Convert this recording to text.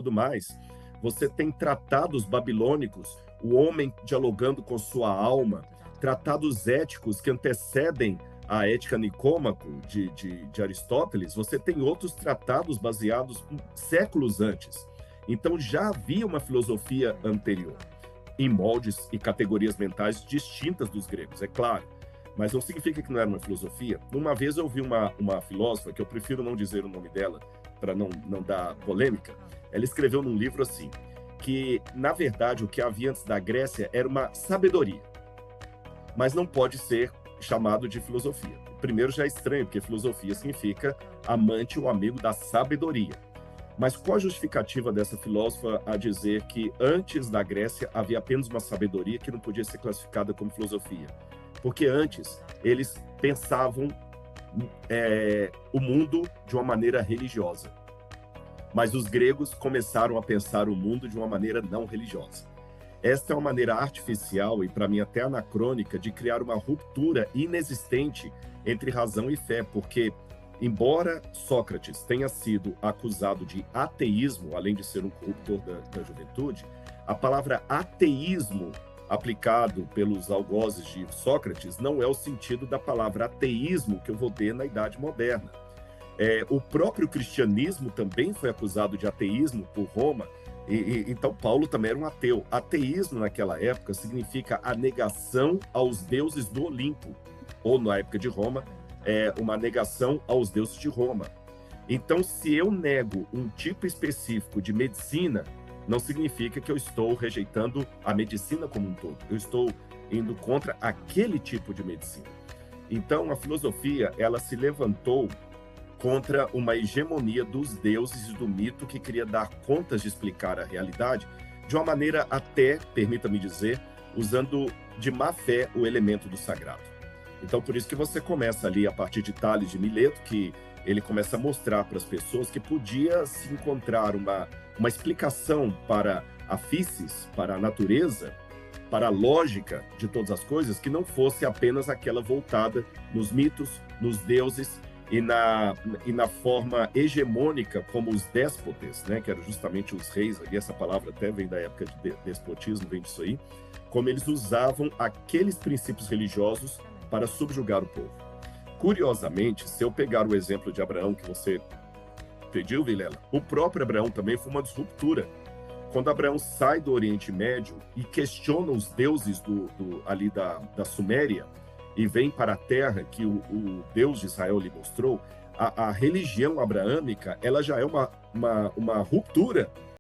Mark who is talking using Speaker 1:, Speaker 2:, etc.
Speaker 1: tudo mais, você tem tratados babilônicos, o homem dialogando com sua alma, tratados éticos que antecedem a Ética Nicômaco de Aristóteles, você tem outros tratados baseados séculos antes. Então já havia uma filosofia anterior, em moldes e categorias mentais distintas dos gregos, é claro. Mas não significa que não era uma filosofia. Uma vez eu ouvi uma filósofa, que eu prefiro não dizer o nome dela, para não dar polêmica. Ela escreveu num livro assim, que, na verdade, o que havia antes da Grécia era uma sabedoria, mas não pode ser chamado de filosofia. Primeiro já é estranho, porque filosofia significa amante ou amigo da sabedoria. Mas qual a justificativa dessa filósofa a dizer que antes da Grécia havia apenas uma sabedoria que não podia ser classificada como filosofia? Porque antes eles pensavam o mundo de uma maneira religiosa. Mas os gregos começaram a pensar o mundo de uma maneira não religiosa. Esta é uma maneira artificial e, para mim, até anacrônica, de criar uma ruptura inexistente entre razão e fé, porque, embora Sócrates tenha sido acusado de ateísmo, além de ser um corruptor da juventude, a palavra ateísmo, aplicado pelos algozes de Sócrates, não é o sentido da palavra ateísmo que eu vou ter na Idade Moderna. O próprio cristianismo também foi acusado de ateísmo por Roma, então Paulo também era um ateu. Ateísmo naquela época significa a negação aos deuses do Olimpo, ou na época de Roma, uma negação aos deuses de Roma. Então, se eu nego um tipo específico de medicina, não significa que eu estou rejeitando a medicina como um todo. Eu estou indo contra aquele tipo de medicina. Então, a filosofia, ela se levantou contra uma hegemonia dos deuses e do mito que queria dar contas de explicar a realidade de uma maneira até, permita-me dizer, usando de má fé o elemento do sagrado. Então, por isso que você começa ali, a partir de Tales de Mileto, que ele começa a mostrar para as pessoas que podia se encontrar uma explicação para a físis, para a natureza, para a lógica de todas as coisas, que não fosse apenas aquela voltada nos mitos, nos deuses, e na forma hegemônica como os déspotas, né, que eram justamente os reis, e essa palavra até vem da época de despotismo, vem disso aí, como eles usavam aqueles princípios religiosos para subjugar o povo. Curiosamente, se eu pegar o exemplo de Abraão que você pediu, Vilela, o próprio Abraão também foi uma disruptura. Quando Abraão sai do Oriente Médio e questiona os deuses ali da Suméria, e vem para a terra que o Deus de Israel lhe mostrou, a religião abraâmica ela já é uma ruptura